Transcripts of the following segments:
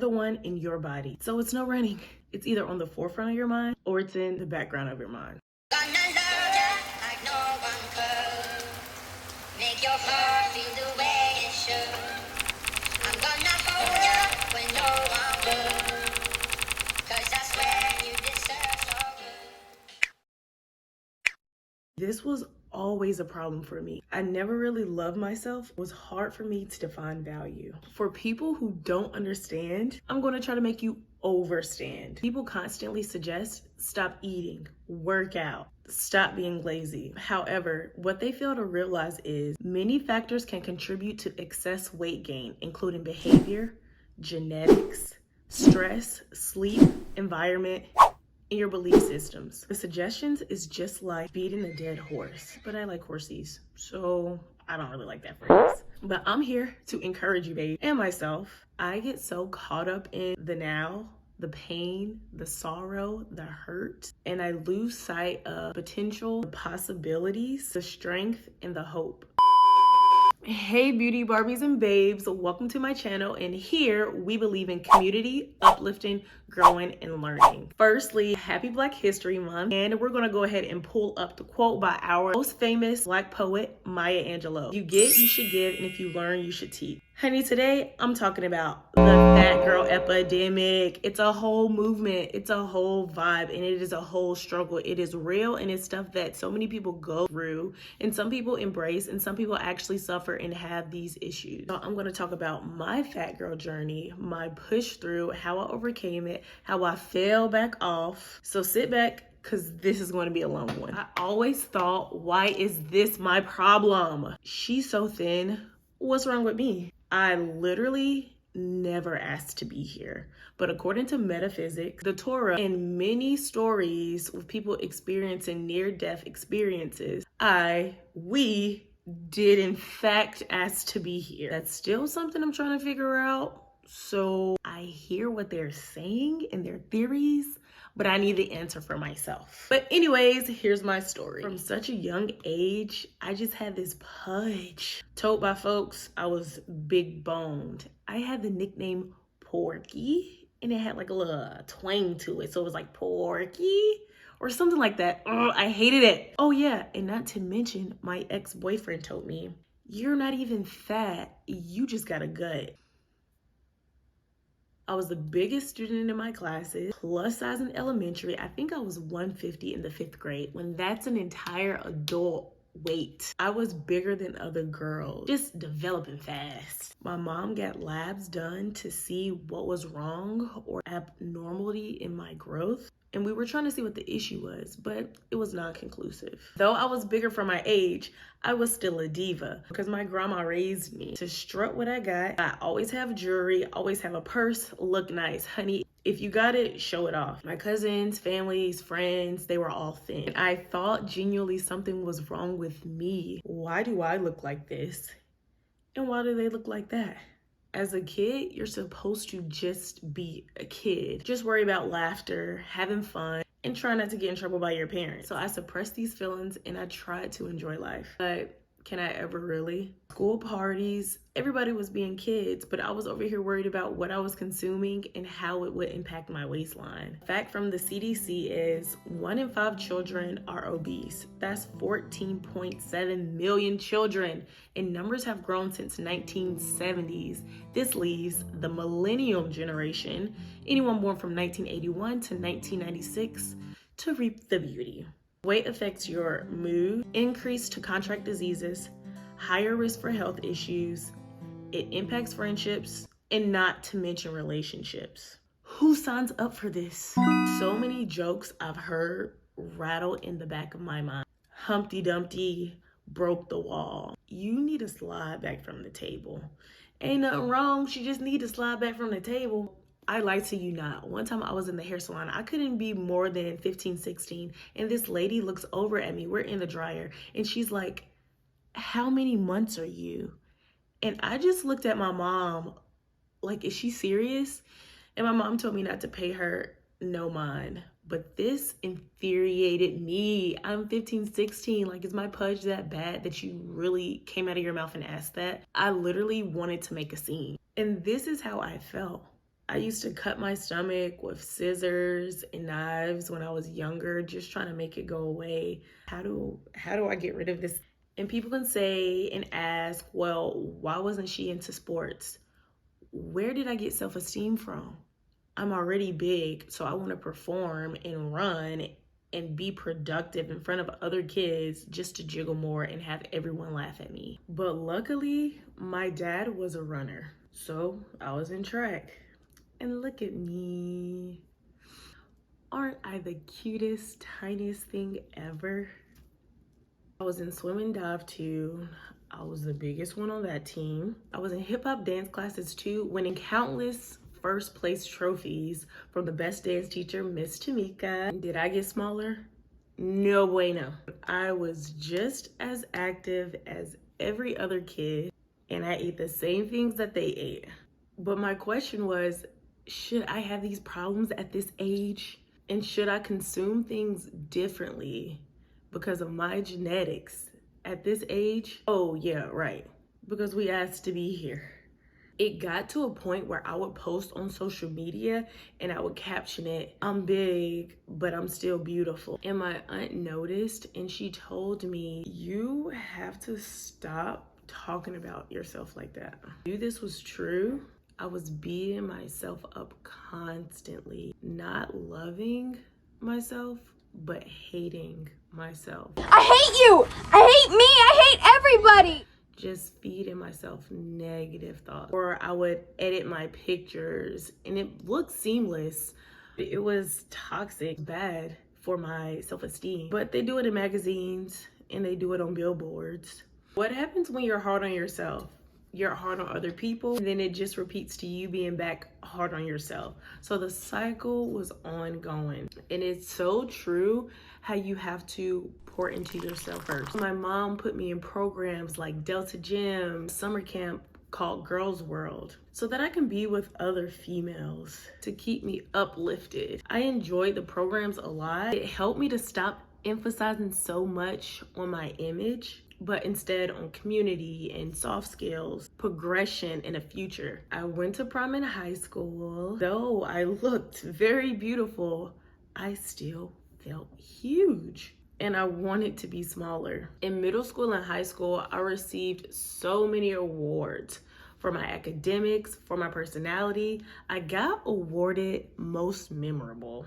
the one in your body. So it's no running. It's either on the forefront of your mind or it's in the background of your mind. Gonna love ya like no one could. Make your heart feel the way it should. I'm gonna hold ya when no one will. 'Cause I swear you deserve so good. This was always a problem for me. I never really loved myself. It was hard for me to define value. For people who don't understand, I'm going to try to make you overstand. People constantly suggest stop eating, work out, stop being lazy. However, what they fail to realize is many factors can contribute to excess weight gain, including behavior, genetics, stress, sleep, environment, in your belief systems. The suggestions is just like beating a dead horse, but I like horsies, so I don't really like that phrase. But I'm here to encourage you, babe, and myself. I get so caught up in the now, the pain, the sorrow, the hurt, and I lose sight of potential, the possibilities, the strength, and the hope. Hey beauty Barbies and babes, welcome to my channel, and here we believe in community, uplifting, growing, and learning. Firstly, happy Black History Month, and we're gonna go ahead and pull up the quote by our most famous Black poet, Maya Angelou. You get, you should give, and if you learn, you should teach. Honey, today I'm talking about the fat girl epidemic. It's a whole movement, it's a whole vibe, and it is a whole struggle. It is real, and it's stuff that so many people go through, and some people embrace, and some people actually suffer and have these issues. So I'm gonna talk about my fat girl journey, my push through, how I overcame it, how I fell back off. So sit back, because this is going to be a long one. I always thought, why is this my problem? She's so thin, what's wrong with me? I literally never asked to be here. But according to metaphysics, the Torah, and many stories with people experiencing near-death experiences, we did in fact ask to be here. That's still something I'm trying to figure out. So I hear what they're saying and their theories, but I need the answer for myself. But anyways, here's my story. From such a young age, I just had this pudge. Told by folks I was big boned. I had the nickname Porky, and it had like a little twang to it. So it was like Porky or something like that. Ugh, I hated it. Oh yeah, and not to mention my ex-boyfriend told me, you're not even fat, you just got a gut. I was the biggest student in my classes, plus size in elementary. I think I was 150 in the 5th grade, when that's an entire adult weight. I was bigger than other girls, just developing fast. My mom got labs done to see what was wrong or abnormality in my growth. And we were trying to see what the issue was, but it was non-conclusive. Though I was bigger for my age, I was still a diva because my grandma raised me to strut what I got. I always have jewelry, always have a purse, look nice. Honey, if you got it, show it off. My cousins, families, friends, they were all thin. And I thought genuinely something was wrong with me. Why do I look like this? And why do they look like that? As a kid, you're supposed to just be a kid. Just worry about laughter, having fun, and try not to get in trouble by your parents. So I suppressed these feelings and I tried to enjoy life. But can I ever really? School parties, everybody was being kids, but I was over here worried about what I was consuming and how it would impact my waistline. Fact from the CDC is 1 in 5 children are obese. That's 14.7 million children, and numbers have grown since 1970s. This leaves the millennial generation, anyone born from 1981 to 1996, to reap the beauty. Weight affects your mood, increase to contract diseases, higher risk for health issues, it impacts friendships, and not to mention relationships. Who signs up for this? So many jokes I've heard rattle in the back of my mind. Humpty Dumpty broke the wall. You need to slide back from the table. Ain't nothing wrong, she just need to slide back from the table. I lied to you not. One time I was in the hair salon. I couldn't be more than 15, 16. And this lady looks over at me. We're in the dryer. And she's like, how many months are you? And I just looked at my mom like, is she serious? And my mom told me not to pay her no mind. But this infuriated me. I'm 15, 16. Like, is my pudge that bad that you really came out of your mouth and asked that? I literally wanted to make a scene. And this is how I felt. I used to cut my stomach with scissors and knives when I was younger, just trying to make it go away. How do I get rid of this? And people can say and ask, well, why wasn't she into sports? Where did I get self-esteem from? I'm already big, so I want to perform and run and be productive in front of other kids just to jiggle more and have everyone laugh at me. But luckily, my dad was a runner, so I was in track. And look at me. Aren't I the cutest, tiniest thing ever? I was in swim and dive too. I was the biggest one on that team. I was in hip hop dance classes too, winning countless first place trophies from the best dance teacher, Miss Tamika. Did I get smaller? No bueno. I was just as active as every other kid, and I ate the same things that they ate. But my question was, should I have these problems at this age? And should I consume things differently because of my genetics at this age? Oh yeah, right. Because we asked to be here. It got to a point where I would post on social media and I would caption it, I'm big, but I'm still beautiful. And my aunt noticed and she told me, you have to stop talking about yourself like that. I knew this was true. I was beating myself up constantly, not loving myself, but hating myself. I hate you! I hate me! I hate everybody! Just feeding myself negative thoughts. Or I would edit my pictures and it looked seamless. It was toxic, bad for my self-esteem. But they do it in magazines and they do it on billboards. What happens when you're hard on yourself? You're hard on other people, and then it just repeats to you being back hard on yourself. So the cycle was ongoing. And it's so true how you have to pour into yourself first. My mom put me in programs like Delta Gym, summer camp called Girls World, so that I can be with other females to keep me uplifted. I enjoyed the programs a lot. It helped me to stop emphasizing so much on my image, but instead on community and soft skills, progression, and a future. I went to prom in high school. Though I looked very beautiful, I still felt huge. And I wanted to be smaller. In middle school and high school, I received so many awards for my academics, for my personality. I got awarded most memorable.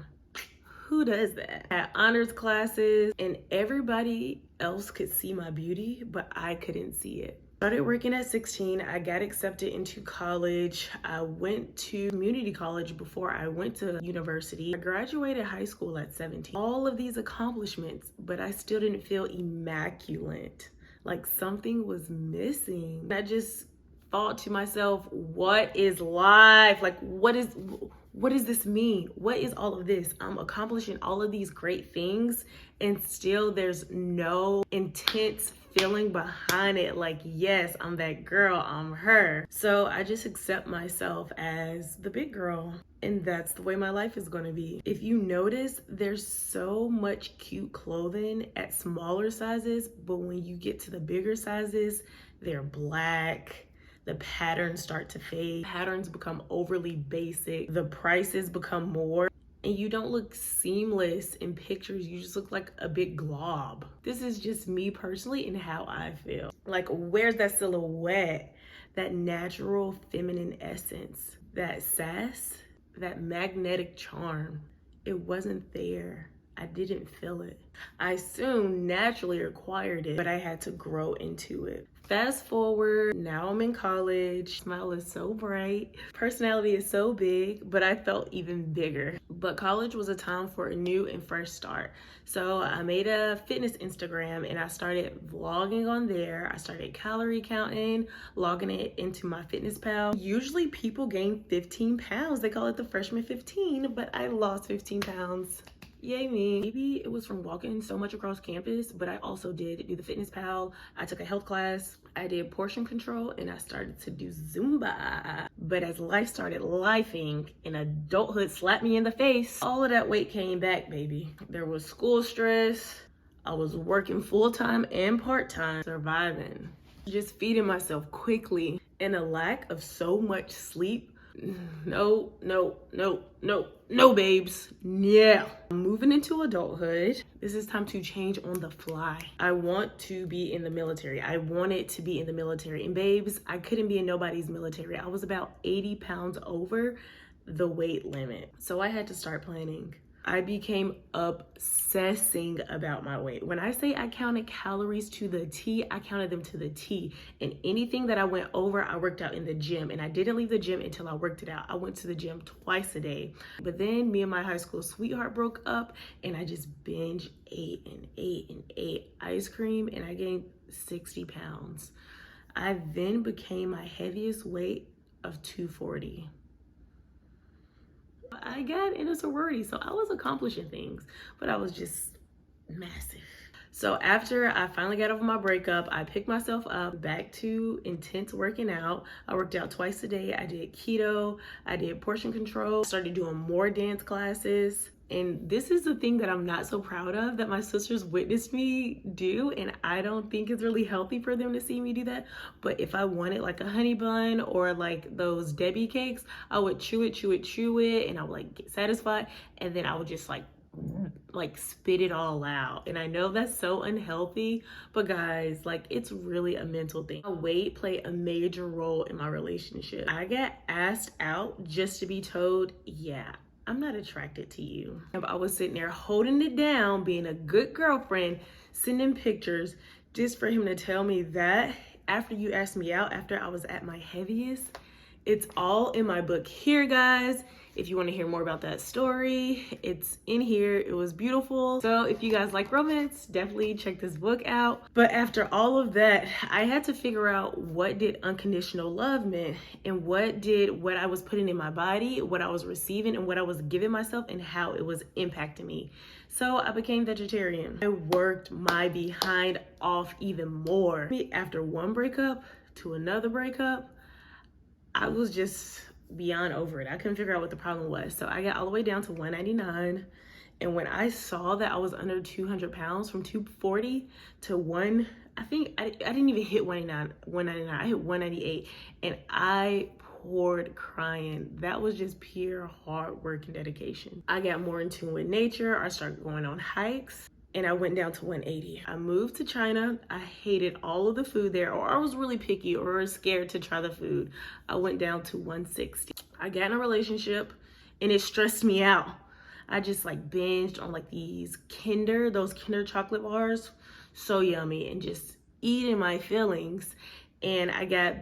Who does that? I had honors classes and everybody else could see my beauty, but I couldn't see it. Started working at 16. I got accepted into college. I went to community college before I went to university. I graduated high school at 17. All of these accomplishments, but I still didn't feel immaculate. Like something was missing. I just thought to myself, what is life? Like, what does this mean? What is all of this? I'm accomplishing all of these great things and still there's no intense feeling behind it. Like, yes, I'm that girl, I'm her. So I just accept myself as the big girl. And that's the way my life is gonna be. If you notice, there's so much cute clothing at smaller sizes, but when you get to the bigger sizes, they're black. The patterns start to fade. Patterns become overly basic. The prices become more. And you don't look seamless in pictures. You just look like a big glob. This is just me personally and how I feel. Like, where's that silhouette? That natural feminine essence? That sass? That magnetic charm? It wasn't there. I didn't feel it. I soon naturally acquired it, but I had to grow into it. Fast forward, now I'm in college. Smile is so bright. Personality is so big, but I felt even bigger. But college was a time for a new and fresh start. So I made a fitness Instagram and I started vlogging on there. I started calorie counting, logging it into my fitness pal. Usually people gain 15 pounds. They call it the freshman 15, but I lost 15 pounds. Yay me. Maybe it was from walking so much across campus, but I also did do the fitness pal. I took a health class. I did portion control and I started to do Zumba. But as life started lifing and adulthood slapped me in the face, all of that weight came back, baby. There was school stress. I was working full-time and part-time, surviving. Just feeding myself quickly, and a lack of so much sleep No, no, no, no, no, babes. Yeah. Moving into adulthood, this is time to change on the fly. I want to be in the military. I wanted to be in the military. And babes, I couldn't be in nobody's military. I was about 80 pounds over the weight limit. So I had to start planning. I became obsessing about my weight. When I say I counted calories to the T, I counted them to the T. And anything that I went over, I worked out in the gym. And I didn't leave the gym until I worked it out. I went to the gym twice a day. But then me and my high school sweetheart broke up, and I just binge ate and ate and ate ice cream, and I gained 60 pounds. I then became my heaviest weight of 240. I got in a sorority, so I was accomplishing things, but I was just massive. So after I finally got over my breakup, I picked myself up back to intense working out. I worked out twice a day. I did keto, I did portion control, started doing more dance classes. And this is the thing that I'm not so proud of, that my sisters witnessed me do, and I don't think it's really healthy for them to see me do that. But if I wanted like a honey bun or like those Debbie cakes, I would chew it, and I would like get satisfied, and then I would just like spit it all out. And I know that's so unhealthy, but guys, like, it's really a mental thing. My weight played a major role in my relationship. I got asked out just to be told, yeah, I'm not attracted to you. I was sitting there holding it down, being a good girlfriend, sending pictures just for him to tell me that after you asked me out, after I was at my heaviest. It's all in my book here, guys. If you want to hear more about that story, it's in here. It was beautiful. So if you guys like romance, definitely check this book out. But after all of that, I had to figure out what did unconditional love mean, and what I was putting in my body, what I was receiving, and what I was giving myself, and how it was impacting me. So I became vegetarian. I worked my behind off even more. After one breakup to another breakup, I was just beyond over it. I couldn't figure out what the problem was. So I got all the way down to 199. And when I saw that I was under 200 pounds, from 240 to I didn't even hit 199. I hit 198. And I poured crying. That was just pure hard work and dedication. I got more in tune with nature. I started going on hikes, and I went down to 180. I moved to China. I hated all of the food there, or I was really picky or scared to try the food. I went down to 160. I got in a relationship, and it stressed me out. I just like binged on like those Kinder chocolate bars, so yummy, and just eating my feelings. And I got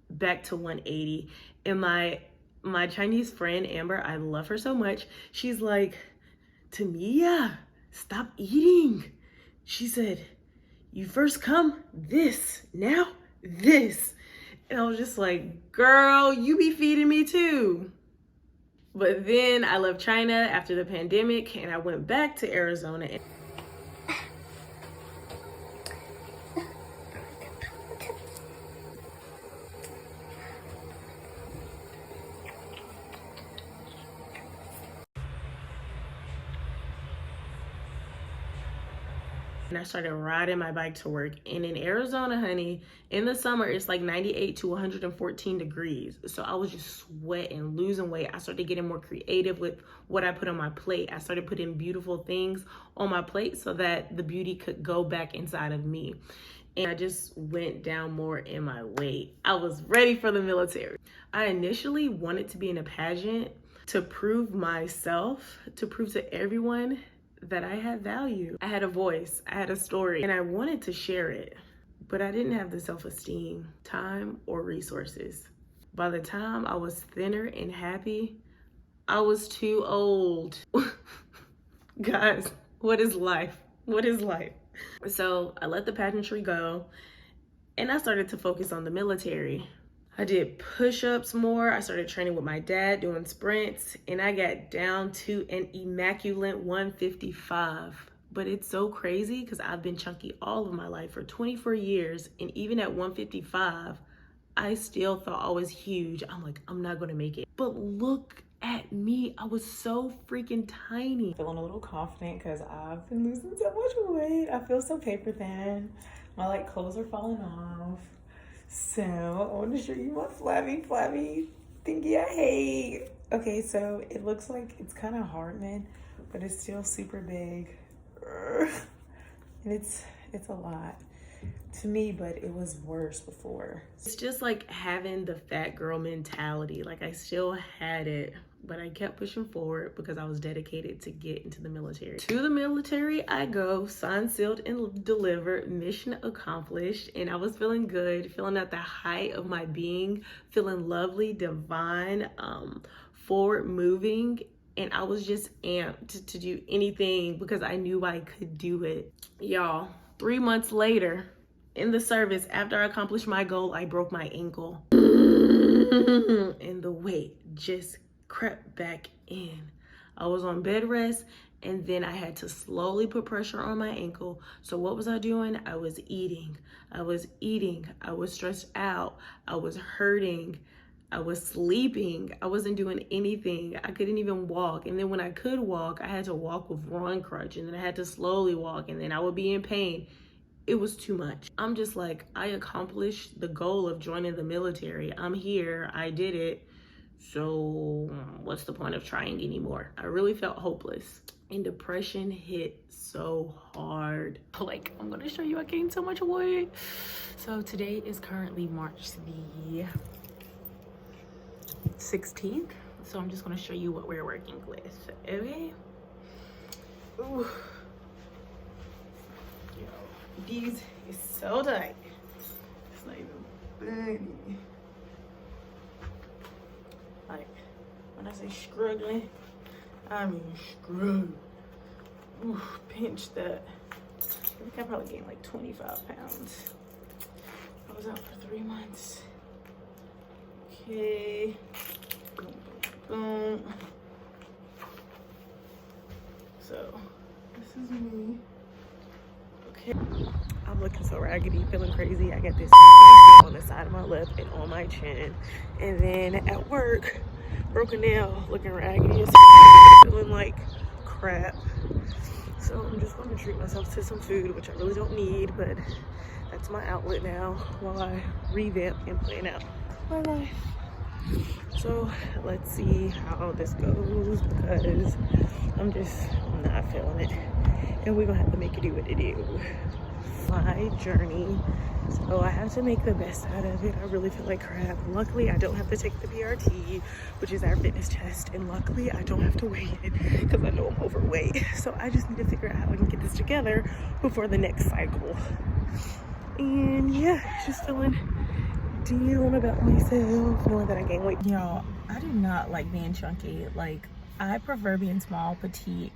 back to 180. And my Chinese friend, Amber, I love her so much. She's like, Tamia, stop eating. She said, you first come this, now this. And I was just like, girl, you be feeding me too. But then I left China after the pandemic, and I went back to Arizona. And I started riding my bike to work. And in Arizona, honey, in the summer, it's like 98 to 114 degrees. So I was just sweating, losing weight. I started getting more creative with what I put on my plate. I started putting beautiful things on my plate so that the beauty could go back inside of me. And I just went down more in my weight. I was ready for the military. I initially wanted to be in a pageant to prove myself, to prove to everyone that I had value. I had a voice, I had a story, and I wanted to share it, but I didn't have the self-esteem, time, or resources. By the time I was thinner and happy, I was too old. Guys, what is life? What is life? So I let the pageantry go, and I started to focus on the military. I did push-ups more. I started training with my dad, doing sprints, and I got down to an immaculate 155. But it's so crazy because I've been chunky all of my life for 24 years, and even at 155, I still thought I was huge. I'm like, I'm not gonna make it. But look at me, I was so freaking tiny. Feeling a little confident because I've been losing so much weight. I feel so paper thin. My like clothes are falling off. So I want to show you my flabby Thingy I hate. Okay, so it looks like it's kind of hardening, but it's still super big. And it's a lot to me, but it was worse before. It's just like having the fat girl mentality. Like I still had it, but I kept pushing forward because I was dedicated to get into the military. To the military I go, signed, sealed, and delivered, mission accomplished, and I was feeling good, feeling at the height of my being, feeling lovely, divine, forward moving, and I was just amped to do anything because I knew I could do it. Y'all, 3 months later, in the service, after I accomplished my goal, I broke my ankle. And the weight just crept back in. I was on bed rest, and then I had to slowly put pressure on my ankle. So what was I doing? I was eating. I was stressed out. I was hurting. I was sleeping. I wasn't doing anything. I couldn't even walk. And then when I could walk, I had to walk with one crutch, and then I had to slowly walk, and then I would be in pain. It was too much. I'm just like, I accomplished the goal of joining the military. I'm here, I did it. So what's the point of trying anymore? I really felt hopeless. And depression hit so hard. Like, I'm gonna show you I gained so much weight. So today is currently March the 16th. So I'm just gonna show you what we're working with, okay? Ooh. These is so tight. It's not even burning. Like, when I say struggling, I mean struggling. Ooh, pinch that. I think I probably gained like 25 pounds. I was out for 3 months. Okay. Boom, boom, boom. So, this is me. Okay. I'm looking so raggedy, feeling crazy. I got this on the side of my lip and on my chin. And then at work, broken nail, looking raggedy, feeling like crap. So I'm just going to treat myself to some food, which I really don't need, but that's my outlet now while I revamp and plan out my life. So let's see how this goes because I'm not feeling it. And we're gonna have to make it do what it do. My journey. So I have to make the best out of it. I really feel like crap. Luckily, I don't have to take the PRT, which is our fitness test. And luckily, I don't have to weigh it because I know I'm overweight. So I just need to figure out how I can get this together before the next cycle. And yeah, just feeling down about myself, knowing that I gained weight. Y'all, I do not like being chunky. Like, I prefer being small, petite,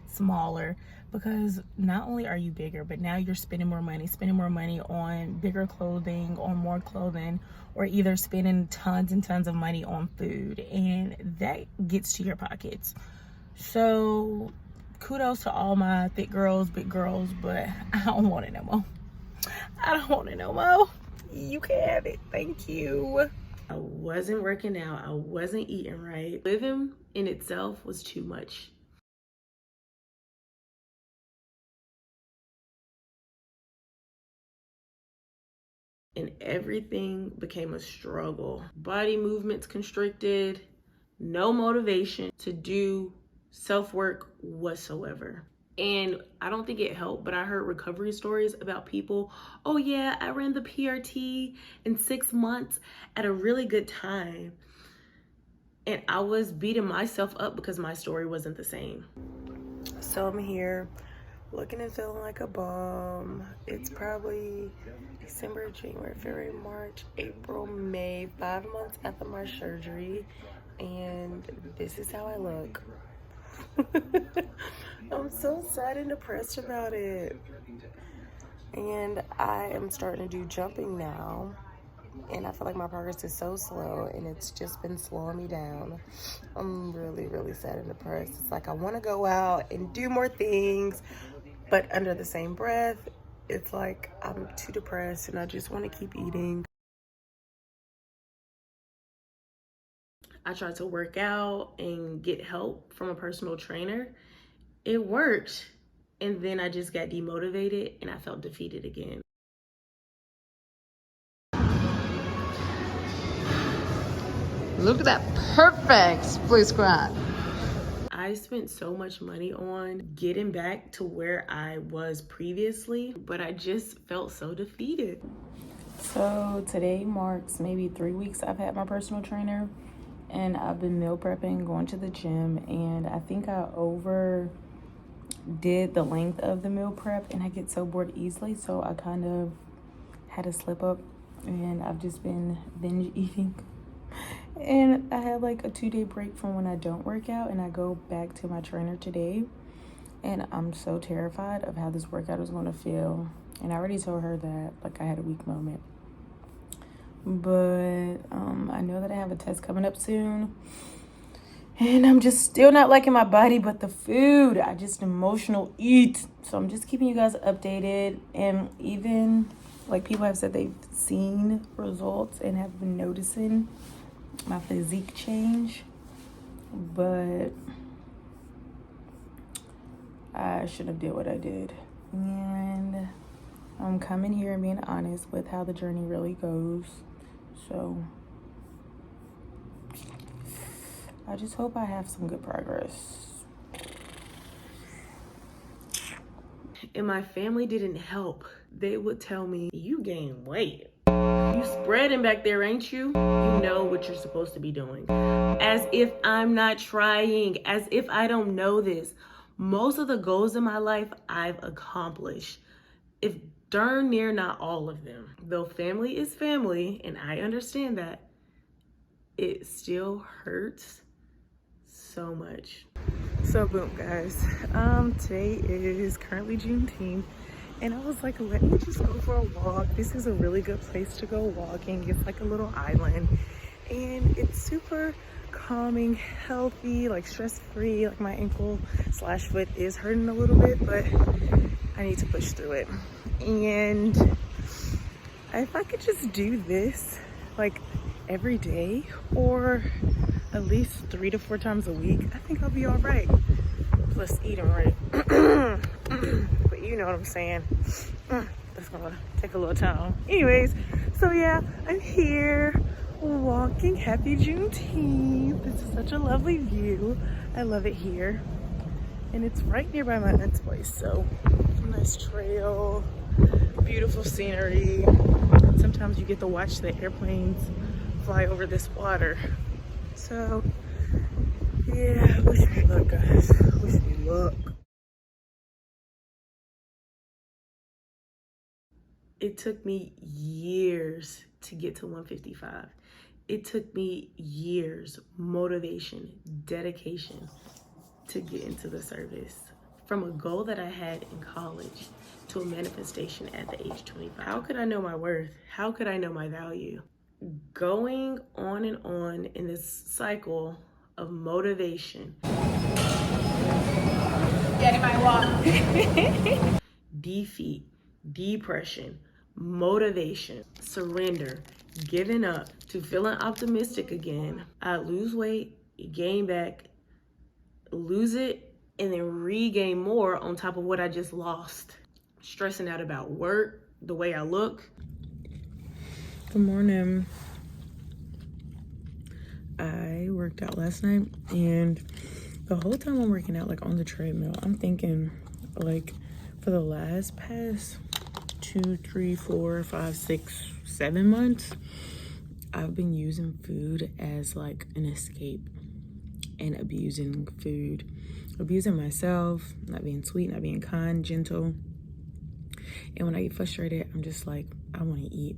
smaller, because not only are you bigger, but now you're spending more money on bigger clothing, on more clothing, or either spending tons and tons of money on food, and that gets to your pockets. So kudos to all my thick girls, big girls, but I don't want it no more. I don't want it no more. You can have it. Thank you. I wasn't working out. I wasn't eating right. Living in itself was too much. And everything became a struggle. Body movements constricted, no motivation to do self-work whatsoever. And I don't think it helped, but I heard recovery stories about people, oh yeah, I ran the PRT in 6 months at a really good time. And I was beating myself up because my story wasn't the same. So I'm here looking and feeling like a bum. It's probably December, January, February, March, April, May, 5 months after my surgery, and this is how I look. I'm so sad and depressed about it. And I am starting to do jumping now, and I feel like my progress is so slow, and it's just been slowing me down. I'm really, really sad and depressed. It's like I want to go out and do more things, but under the same breath, it's like I'm too depressed and I just want to keep eating. I tried to work out and get help from a personal trainer. It worked. And then I just got demotivated and I felt defeated again. Look at that perfect split squat. I spent so much money on getting back to where I was previously, but I just felt so defeated. So today marks maybe 3 weeks I've had my personal trainer, and I've been meal prepping, going to the gym, and I think I overdid the length of the meal prep, and I get so bored easily, so I kind of had a slip up, and I've just been binge eating. And I had like a 2-day break from when I don't work out, and I go back to my trainer today, and I'm so terrified of how this workout is going to feel. And I already told her that like I had a weak moment, but I know that I have a test coming up soon, and I'm just still not liking my body, but the food, I just emotional eat. So I'm just keeping you guys updated, and even like people have said they've seen results and have been noticing my physique change, but I shouldn't have did what I did. And I'm coming here and being honest with how the journey really goes. So I just hope I have some good progress. And my family didn't help. They would tell me, you gained weight. You spreading back there, ain't you? You know what you're supposed to be doing. As if I'm not trying, as if I don't know this. Most of the goals in my life I've accomplished, if darn near not all of them. Though family is family, and I understand that, it still hurts so much. So boom, guys, today is currently Juneteenth, and I was like, let me just go for a walk. This is a really good place to go walking. It's like a little island, and it's super calming, healthy, like stress-free. Like my ankle/foot is hurting a little bit, but I need to push through it. And if I could just do this like every day, or at least 3 to 4 times a week, I think I'll be all right. Plus eating right. But you know what I'm saying. That's gonna take a little time. Anyways, so yeah, I'm here walking. Happy Juneteenth. This is such a lovely view. I love it here. And it's right nearby my aunt's place, so nice trail, beautiful scenery. Sometimes you get to watch the airplanes fly over this water. So yeah, wish me luck, guys. Wish me luck. It took me years to get to 155. It took me years, motivation, dedication to get into the service. From a goal that I had in college to a manifestation at the age 25. How could I know my worth? How could I know my value? Going on and on in this cycle of motivation. Getting my walk. Defeat, depression, motivation, surrender, giving up, to feeling optimistic again. I lose weight, gain back, lose it, and then regain more on top of what I just lost. Stressing out about work, the way I look. Good morning. I worked out last night, and the whole time I'm working out, like on the treadmill, I'm thinking, like, for the past 2, 3, 4, 5, 6, 7 months, I've been using food as like an escape, and abusing food, abusing myself, not being sweet, not being kind, gentle. And when I get frustrated, I'm just like, I want to eat.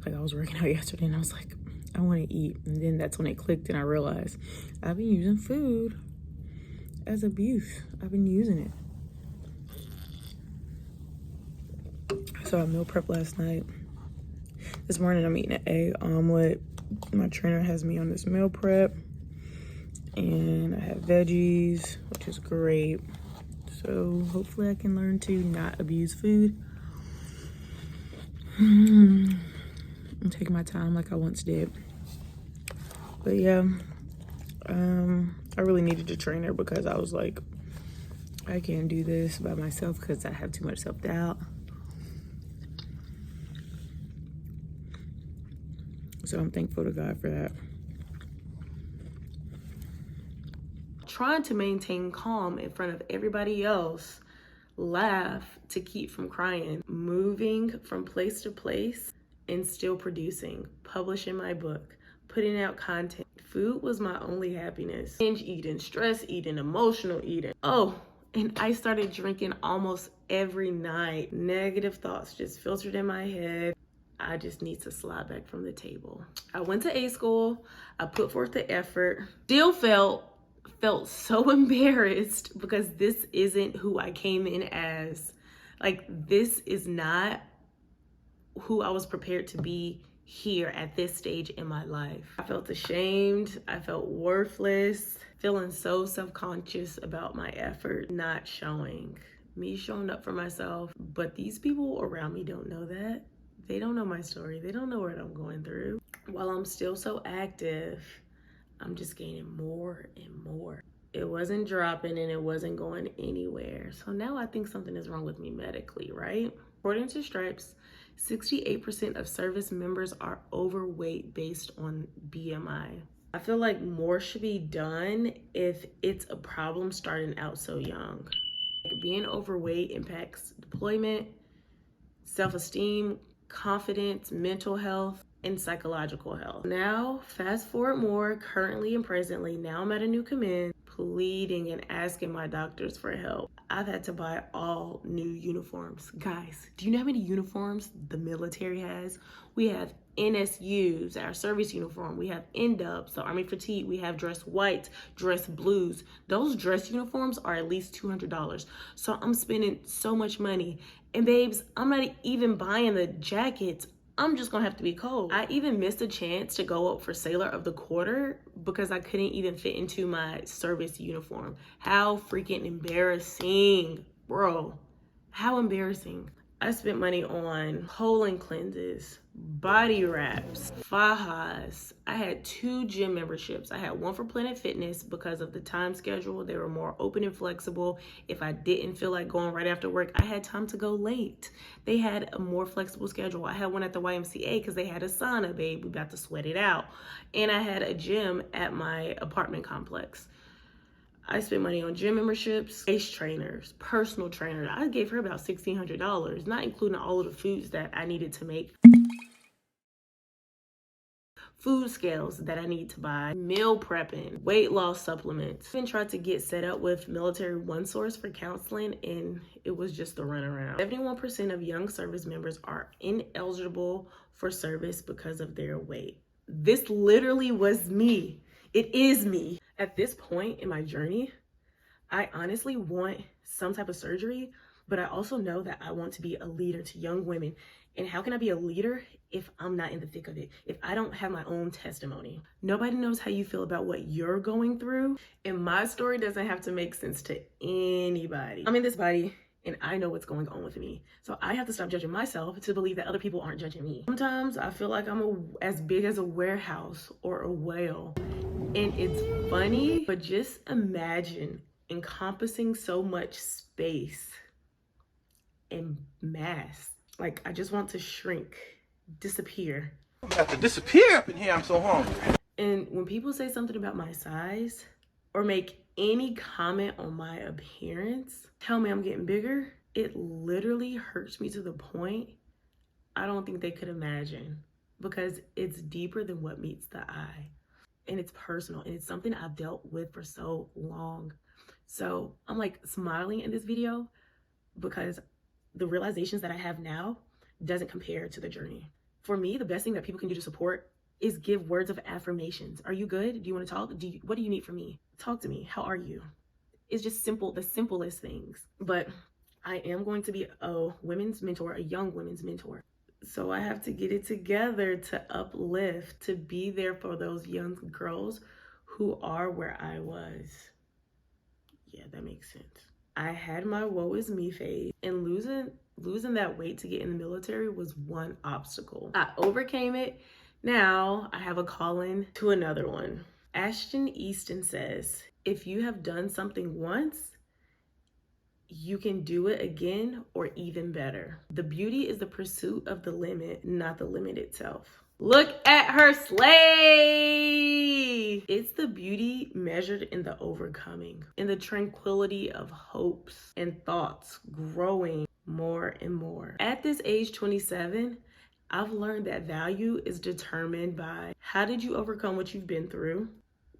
Like I was working out yesterday, and I was like, I want to eat. And then that's when it clicked, and I realized I've been using food as abuse. I've been using it. So I meal prepped last night. This morning I'm eating an egg omelet. My trainer has me on this meal prep, and I have veggies, which is great. So hopefully I can learn to not abuse food. And take my time like I once did. But yeah, I really needed a trainer, because I was like, I can't do this by myself because I have too much self-doubt. So I'm thankful to God for that. trying to maintain calm in front of everybody else, laugh to keep from crying, moving from place to place and still producing, publishing my book, putting out content. Food was my only happiness. Binge eating, stress eating, emotional eating. Oh, and I started drinking almost every night. Negative thoughts just filtered in my head. I just need to slide back from the table. I went to A school. I put forth the effort. Still felt so embarrassed because this isn't who I came in as. Like, this is not who I was prepared to be here at this stage in my life. I felt ashamed. I felt worthless, feeling so self-conscious about my effort not showing. Me showing up for myself. But these people around me don't know that. They don't know my story. They don't know what I'm going through. While I'm still so active, I'm just gaining more and more. It wasn't dropping and it wasn't going anywhere. So now I think something is wrong with me medically, right? According to Stripes, 68% of service members are overweight based on BMI. I feel like more should be done if it's a problem starting out so young. Being overweight impacts deployment, self-esteem, confidence, mental health, and psychological health. Now, fast forward more, currently and presently, now I'm at a new command, pleading and asking my doctors for help. I've had to buy all new uniforms. Guys, do you know how many uniforms the military has? We have NSUs, our service uniform. We have NDUBs, the Army Fatigue. We have dress whites, dress blues. Those dress uniforms are at least $200. So I'm spending so much money. And babes, I'm not even buying the jackets. I'm just gonna have to be cold. I even missed a chance to go up for Sailor of the Quarter because I couldn't even fit into my service uniform. How freaking embarrassing, bro. How embarrassing. I spent money on colon cleanses, body wraps, fajas. I had 2 gym memberships. I had one for Planet Fitness because of the time schedule. They were more open and flexible. If I didn't feel like going right after work, I had time to go late. They had a more flexible schedule. I had one at the YMCA because they had a sauna, babe. We got to sweat it out. And I had a gym at my apartment complex. I spent money on gym memberships, face trainers, personal trainers. I gave her about $1,600, not including all of the foods that I needed to make. Food scales that I need to buy, meal prepping, weight loss supplements. I even tried to get set up with Military One Source for counseling, and it was just the runaround. 71% of young service members are ineligible for service because of their weight. This literally was me. It is me. At this point in my journey, I honestly want some type of surgery, but I also know that I want to be a leader to young women. And how can I be a leader if I'm not in the thick of it? If I don't have my own testimony? Nobody knows how you feel about what you're going through, and my story doesn't have to make sense to anybody. I'm in this body, and I know what's going on with me. So I have to stop judging myself to believe that other people aren't judging me. Sometimes I feel like I'm as big as a warehouse or a whale. And it's funny, but just imagine encompassing so much space and mass. Like, I just want to shrink, disappear. I'm about to disappear up in here, I'm so hungry. And when people say something about my size or make any comment on my appearance, tell me I'm getting bigger, it literally hurts me to the point I don't think they could imagine, because it's deeper than what meets the eye. And it's personal, and it's something I've dealt with for so long. So I'm like smiling in this video because the realizations that I have now doesn't compare to the journey. For me, the best thing that people can do to support is give words of affirmations. Are you good? Do you want to talk? What do you need from me? Talk to me. How are you? It's just simple, the simplest things. But I am going to be a women's mentor, a young women's mentor. So I have to get it together to uplift, to be there for those young girls who are where I was. Yeah, that makes sense. I had my woe is me phase, and losing that weight to get in the military was one obstacle. I overcame it. Now I have a calling to another one. Ashton Easton says, if you have done something once, you can do it again or even better. The beauty is the pursuit of the limit, not the limit itself. Look at her slay. It's the beauty measured in the overcoming, in the tranquility of hopes and thoughts growing more and more. At this age 27, I've learned that value is determined by how did you overcome what you've been through?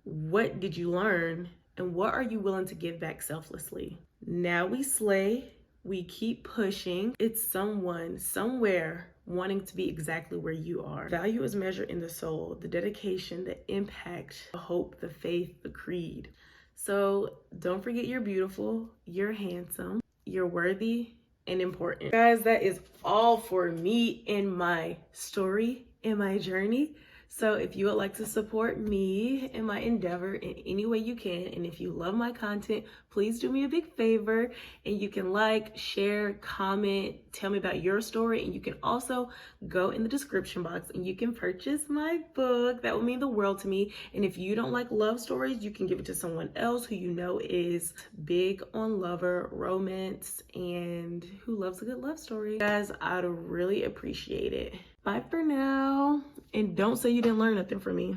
What did you learn? And what are you willing to give back selflessly? Now we slay, we keep pushing. It's someone, somewhere wanting to be exactly where you are. Value is measured in the soul, the dedication, the impact, the hope, the faith, the creed. So don't forget you're beautiful, you're handsome, you're worthy, and important. Guys, that is all for me in my story, in my journey. So if you would like to support me in my endeavor in any way you can, and if you love my content, please do me a big favor and you can like, share, comment, tell me about your story, and you can also go in the description box and you can purchase my book. That would mean the world to me. And if you don't like love stories, you can give it to someone else who you know is big on lover, romance, and who loves a good love story. Guys, I'd really appreciate it. Bye for now. And don't say you didn't learn nothing from me.